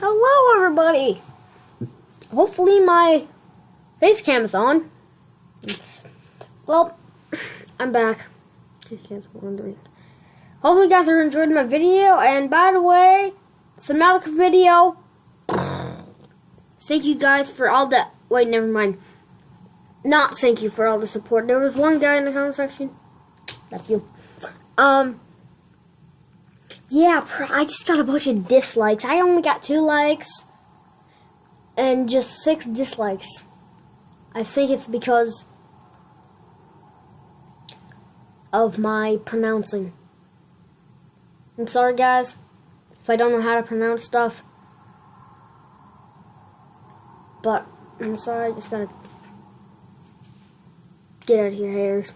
Hello everybody! Hopefully my face cam is on. Well, I'm back. Just in case you're wondering. Hopefully you guys are enjoying my video, and by the way, it's a medical video. Thank you guys for all the, wait, never mind. Not thank you for all the support. There was one guy in the comment section. That's you. Yeah, I just got a bunch of dislikes. I only got 2 likes and just 6 dislikes. I think it's because of my pronouncing. I'm sorry, guys, if I don't know how to pronounce stuff. But I'm sorry, I just gotta get out of here, haters.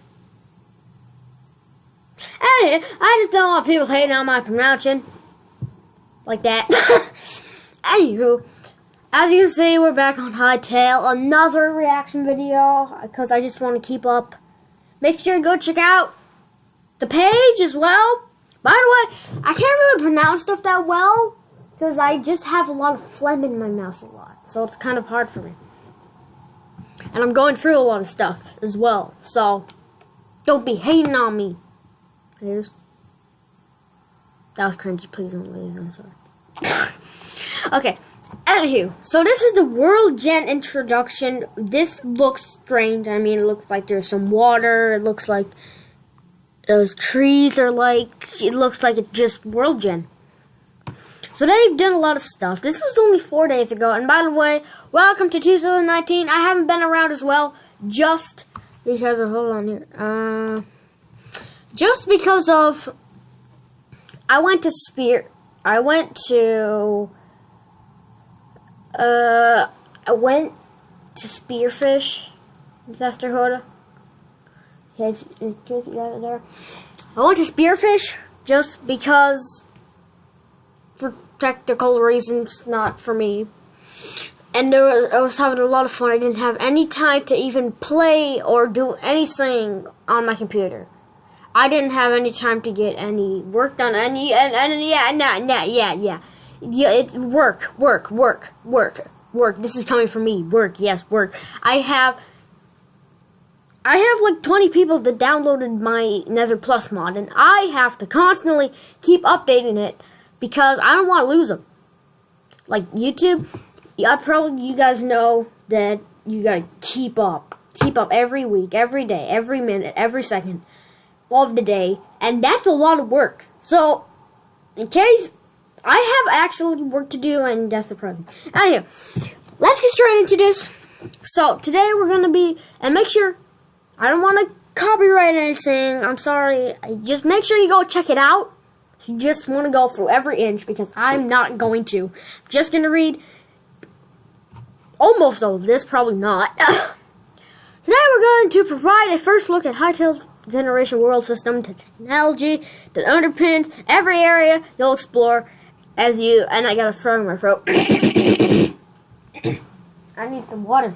I just don't want people hating on my pronouncing like that. Anywho, as you can see, we're back on Hytale, another reaction video, because I just want to keep up. Make sure to go check out the page as well. By the way, I can't really pronounce stuff that well, because I just have a lot of phlegm in my mouth a lot, so it's kind of hard for me. And I'm going through a lot of stuff as well, so don't be hating on me. Haters. That was cringy. Please don't leave. I'm sorry. Okay. Anywho, so this is the World Gen introduction. This looks strange. I mean, it looks like there's some water. It looks like those trees are like. It looks like it's just World Gen. So they've done a lot of stuff. This was only 4 days ago. And by the way, welcome to 2019. I haven't been around as well. Just because of, hold on here. Just because of, I went to Spearfish, Sisterhood. Yes, in case you guys are there. I went to Spearfish just because, for technical reasons, not for me. And I was having a lot of fun. I didn't have any time to even play or do anything on my computer. I didn't have any time to get any work done. It's work. This is coming from me. Work, yes, work. I have like 20 people that downloaded my Nether Plus mod, and I have to constantly keep updating it because I don't want to lose them. Like YouTube, you guys know that you gotta keep up every week, every day, every minute, every second of the day, and that's a lot of work. So, in case I have actually work to do, and that's the problem. Anyway, let's get straight into this. So, today we're gonna be, and make sure, I don't want to copyright anything, I'm sorry, just make sure you go check it out. You just want to go through every inch, because I'm not going to. I'm just gonna read almost all of this, probably not. Today we're going to provide a first look at Hytale's generation world system, to technology that underpins every area you'll explore as you, and I got a frog in my throat. I need some water.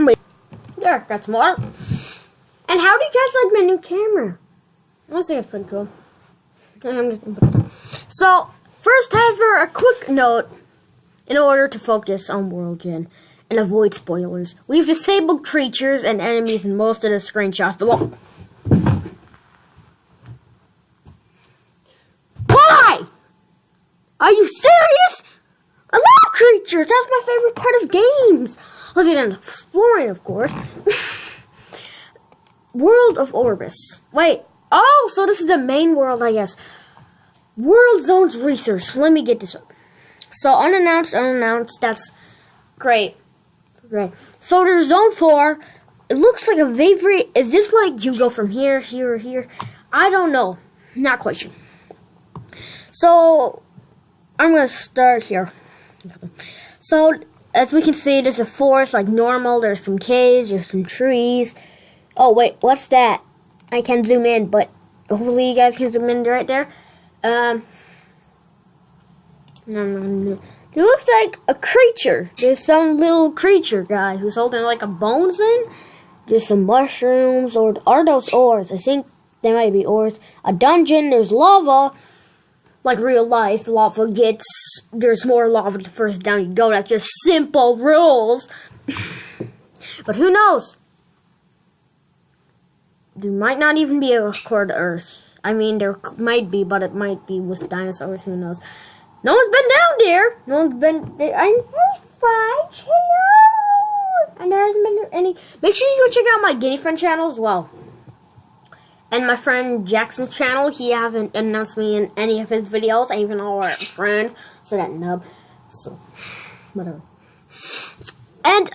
Wait. There, got some water. And how do you guys like my new camera? I think it's pretty cool. So, first, however, a quick note in order to focus on World Gen and avoid spoilers. We've disabled creatures and enemies in most of the screenshots below. Why? Are you serious? I love creatures. That's my favorite part of games. Other than exploring, of course. World of Orbis. Wait. Oh, so this is the main world, I guess. World Zones Research. Let me get this up. So, unannounced, that's great. Right. So there's Zone 4. It looks like a very... Is this like you go from here, here, here? I don't know. Not quite sure. So, I'm going to start here. So, as we can see, there's a forest like normal. There's some caves. There's some trees. Oh, wait. What's that? I can zoom in, but hopefully you guys can zoom in right there. No. It looks like a creature. There's some little creature guy who's holding like a bone thing. There's some mushrooms, or are those ores? I think they might be ores. A dungeon, there's lava. like real life, there's more lava the further down you go. That's just simple rules. But who knows? There might not even be a core to Earth. I mean, there might be, but it might be with dinosaurs. Who knows? No one's been down there. No one's been there. I'm fine. Hello. And there hasn't been any. Make sure you go check out my Guinea Friend channel as well. And my friend Jackson's channel. He hasn't announced me in any of his videos. I even know our friends. So that nub. So, whatever. And,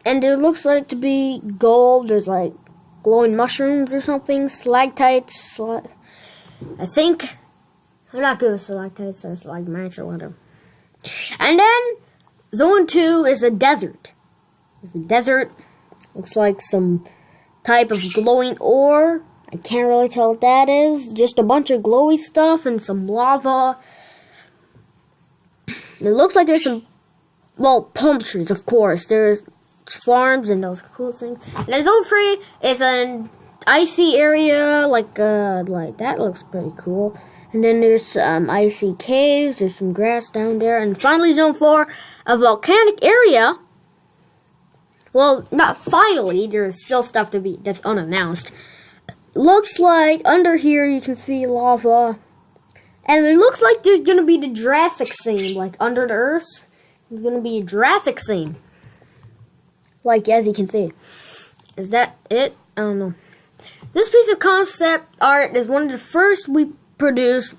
and it looks like to be gold. There's like glowing mushrooms or something. Stalactites. I think. I'm not good with stalactites or stalagmites or whatever. And then, Zone 2 is a desert. It's a desert. Looks like some type of glowing ore. I can't really tell what that is. Just a bunch of glowy stuff and some lava. It looks like there's some, well, palm trees, of course. There's farms and those cool things. And then Zone 3 is an icy area, like that looks pretty cool. And then there's some icy caves, there's some grass down there. And finally, Zone 4, a volcanic area. Well, not finally, there's still stuff to be, that's unannounced. Looks like under here you can see lava. And it looks like there's going to be the Jurassic scene, like under the Earth. There's going to be a Jurassic scene. Like, as you can see. Is that it? I don't know. This piece of concept art is one of the first we produced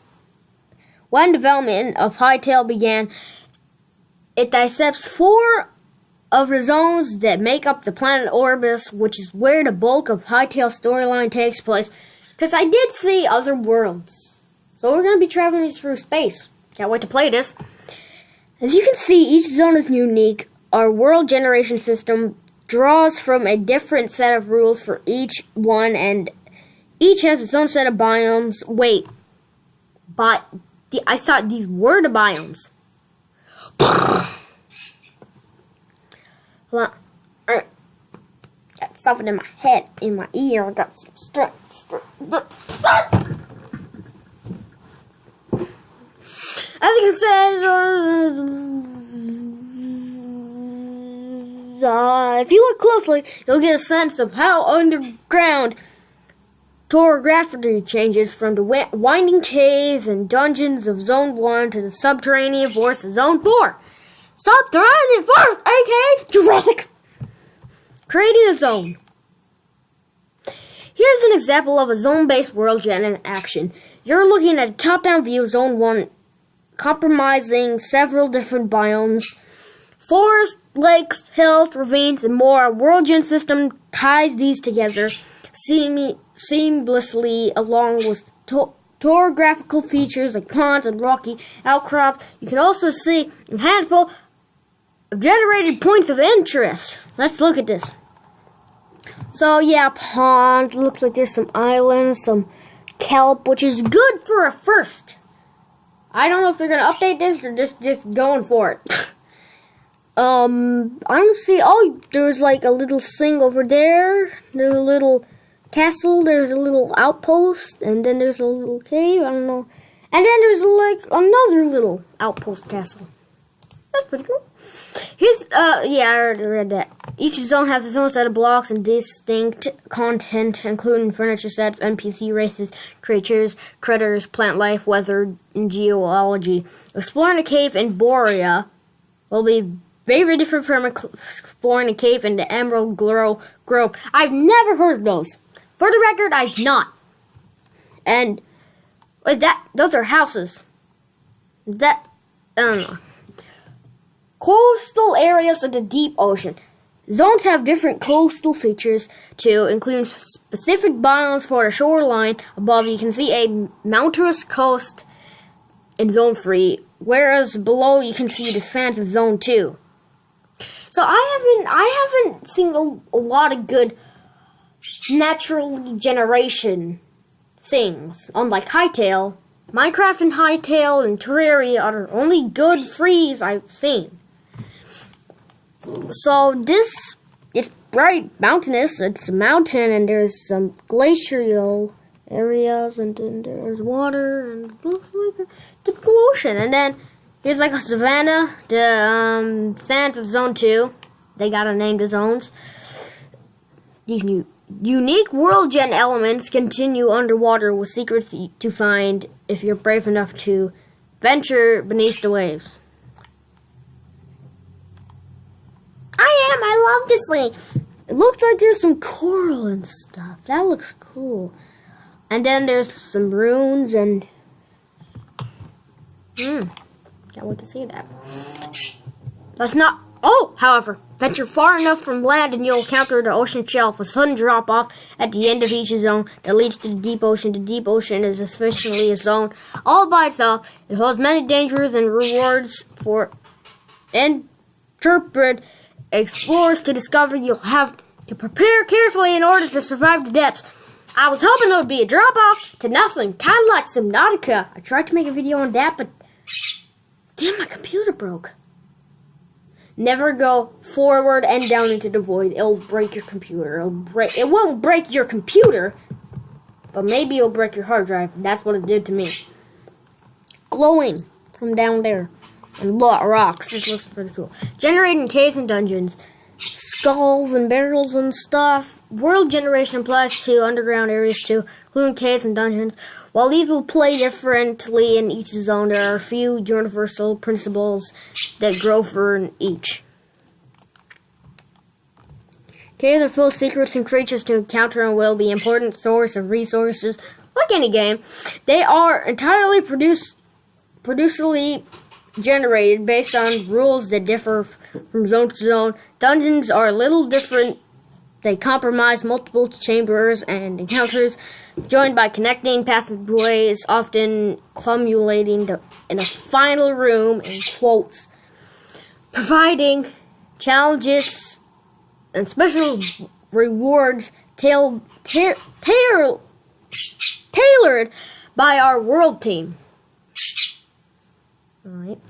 when development of Hytale began. It dissects 4 of the zones that make up the planet Orbis, which is where the bulk of Hytale's storyline takes place. Because I did see other worlds. So we're going to be traveling through space. Can't wait to play this. As you can see, each zone is unique. Our world generation system draws from a different set of rules for each one, and each has its own set of biomes. Wait. But I thought these were the biomes. Got something in my head, in my ear. I got some As you can say, if you look closely, you'll get a sense of how underground topography changes from the winding caves and dungeons of Zone 1 to the subterranean forests of Zone 4. Subterranean forest, aka Jurassic. Creating a zone. Here's an example of a zone-based world gen in action. You're looking at a top-down view of Zone 1, comprising several different biomes. Forests, lakes, hills, ravines, and more. A world gen system ties these together seamlessly along with topographical features like ponds and rocky outcrops. You can also see a handful of generated points of interest. Let's look at this. So yeah, ponds. Looks like there's some islands, some kelp, which is good for a first. I don't know if they're gonna update this or just going for it. I don't see. Oh, there's like a little thing over there. There's a little castle. There's a little outpost, and then there's a little cave. I don't know. And then there's like another little outpost castle. That's pretty cool. Yeah, I already read that. Each zone has its own set of blocks and distinct content, including furniture sets, NPC races, creatures, critters, plant life, weather, and geology. Exploring a cave in Borea will be very different from exploring a cave in the Emerald Grove. I've never heard of those. For the record, I've not. And those are houses. I don't know. Coastal areas of the deep ocean. Zones have different coastal features too, including specific biomes for the shoreline. Above, you can see a mountainous coast in Zone 3, whereas below you can see the sands of Zone 2. So I haven't seen a lot of good natural generation things. Unlike Hytale, Minecraft and Hytale and Terraria are the only good frees I've seen. So it's very mountainous. It's a mountain and there's some glacial areas, and then there's water, and it looks like a typical ocean. And then here's like a savanna, the sands of Zone 2. They gotta name the zones. These new unique world gen elements continue underwater with secrets to find if you're brave enough to venture beneath the waves. I love this lake. It looks like there's some coral and stuff. That looks cool. And then there's some runes and can't wait to see that. That's not. Oh, however, venture far enough from land and you'll encounter the ocean shelf, a sudden drop off at the end of each zone that leads to the deep ocean. The deep ocean is officially a zone all by itself. It holds many dangers and rewards for intrepid explorers to discover. You'll have to prepare carefully in order to survive the depths. I was hoping it would be a drop off to nothing, kind of like Subnautica. I tried to make a video on that, but damn, my computer broke. Never go forward and down into the void. It'll break your computer. It won't break your computer, but maybe it'll break your hard drive. That's what it did to me. Glowing from down there. And rocks. This looks pretty cool. Generating caves and dungeons. Skulls and barrels and stuff. World generation applies to underground areas too, including caves and dungeons. While these will play differently in each zone, there are a few universal principles that grow for each. Caves are full of secrets and creatures to encounter and will be an important source of resources. Like any game, they are entirely procedurally generated based on rules that differ from zone to zone. Dungeons are a little different. They comprise multiple chambers and encounters, joined by connecting passageways, often culminating in a final room, in quotes, providing challenges and special rewards tailored by our world team. Alright.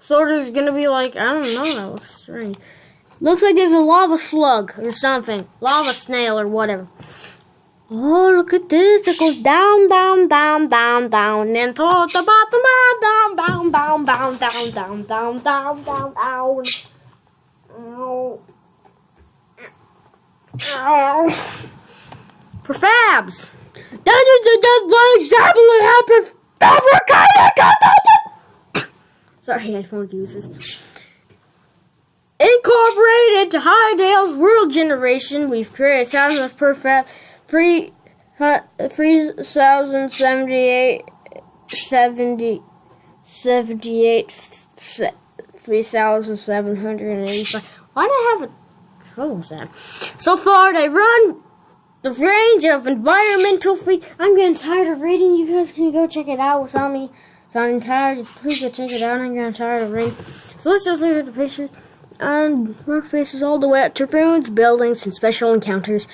So there's gonna be like, I don't know, that looks strange. Looks like there's a lava slug or something. Lava snail or whatever. Oh, look at this. It goes down, down, down, down, down, and to the bottom, down, down, down, down, down, down, down, down, down, down. Ow. Ow. Prefabs. Dungeons and Dragons Tablet Sorry, headphone users. Incorporated to Hytale's world generation, we've created thousands of prefab 3,785. Why do I have a trouble with that? So far, they run the range of environmental features. I'm getting tired of reading. You guys can go check it out without me. So I'm tired. Just please go check it out. I'm getting tired of reading. So let's just leave it to pictures. Rock faces all the way up to ruins, buildings, and special encounters.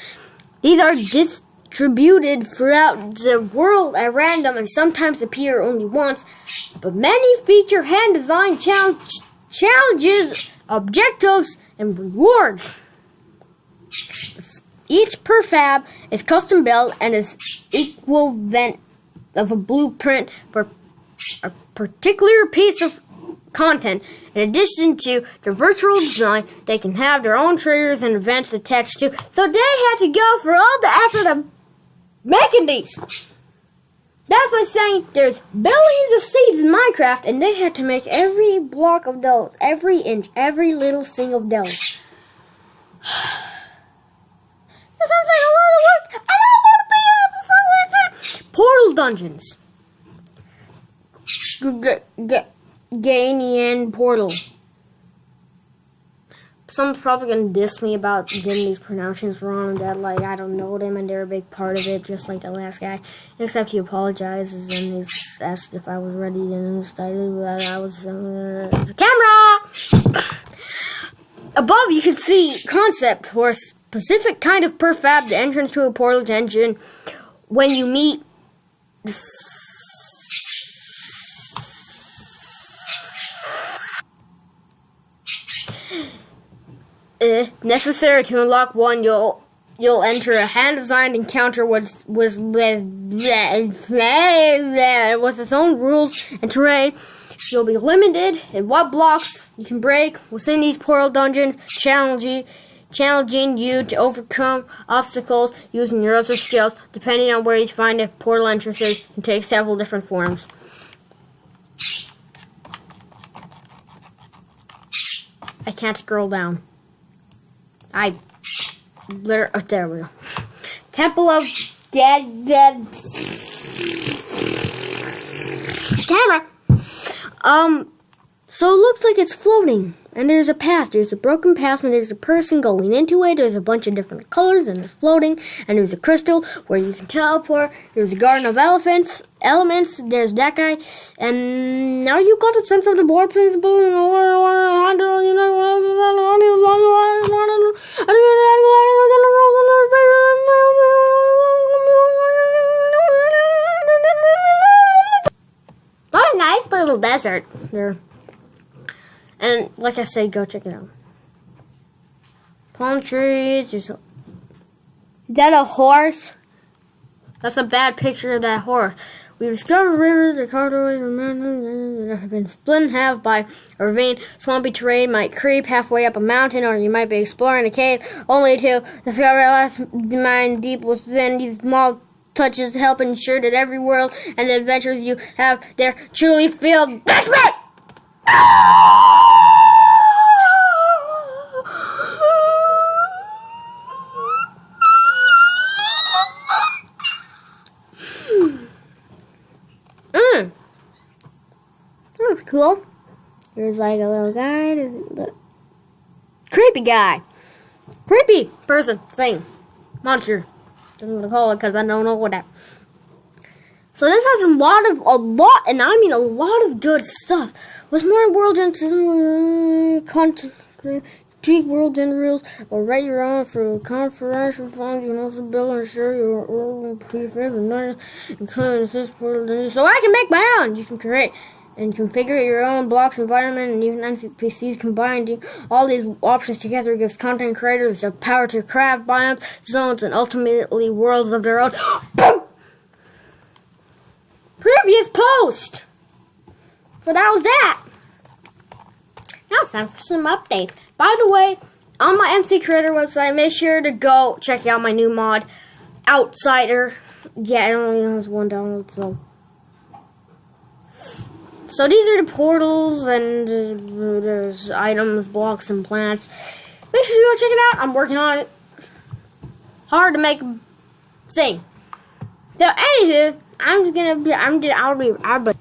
These are distributed throughout the world at random and sometimes appear only once, but many feature hand-designed challenges, objectives, and rewards. Each prefab is custom built and is equivalent of a blueprint for a particular piece of content. In addition to the virtual design, they can have their own triggers and events attached to. So they had to go for all the effort of making these. That's like saying there's billions of seeds in Minecraft, and they had to make every block of those, every inch, every little thing of those. That sounds like a lot of work. I don't want to be able to sound like that. Portal dungeons. Ganian portal. Someone's probably gonna diss me about getting these pronunciations wrong, and that like I don't know them and they're a big part of it, just like the last guy. Except he apologizes and he's asked if I was ready and stated that I was camera. Above you can see concept for a specific kind of prefab, the entrance to a portal engine. When you meet Necessary to unlock one, you'll enter a hand-designed encounter with its own rules and terrain. You'll be limited in what blocks you can break within these portal dungeons, challenging you to overcome obstacles using your other skills. Depending on where you find a portal entrances, can take several different forms. I can't scroll down. There we go. Temple of Dead. Camera. So it looks like it's floating. And there's a path. There's a broken path, and there's a person going into it. There's a bunch of different colors, and it's floating. And there's a crystal where you can teleport. There's a garden of elements. There's that guy. And now you got a sense of the board principle. What a nice little desert there. And like I said, go check it out. Palm trees. Is that a horse? That's a bad picture of that horse. We discovered rivers that carved away from mountains that have been split in half by a ravine. Swampy terrain might creep halfway up a mountain, or you might be exploring a cave, only to discover a last mine deep within. These small touches to help ensure that every world and the adventures you have there truly feel different. That was cool. There's like a little guy. Creepy guy. Creepy person. Thing. Monster. I'm going to call it because I don't know what that. So this has a lot, and I mean a lot of good stuff. With more world content, tweak world and rules, or write your own for conference funds. You can also build and share your own prefix and assist portal, so I can make my own. You can create and configure your own blocks environment, and even NPCs. Combining all these options together gives content creators the power to craft biomes, zones, and ultimately worlds of their own. Previous post. So that was that. Now it's time for some updates. By the way, on my MC Creator website, make sure to go check out my new mod, Outsider. Yeah, it only has one download, so. So these are the portals, and there's items, blocks, and plants. Make sure you go check it out. I'm working on it. Hard to make them sing. So anywho, I'll be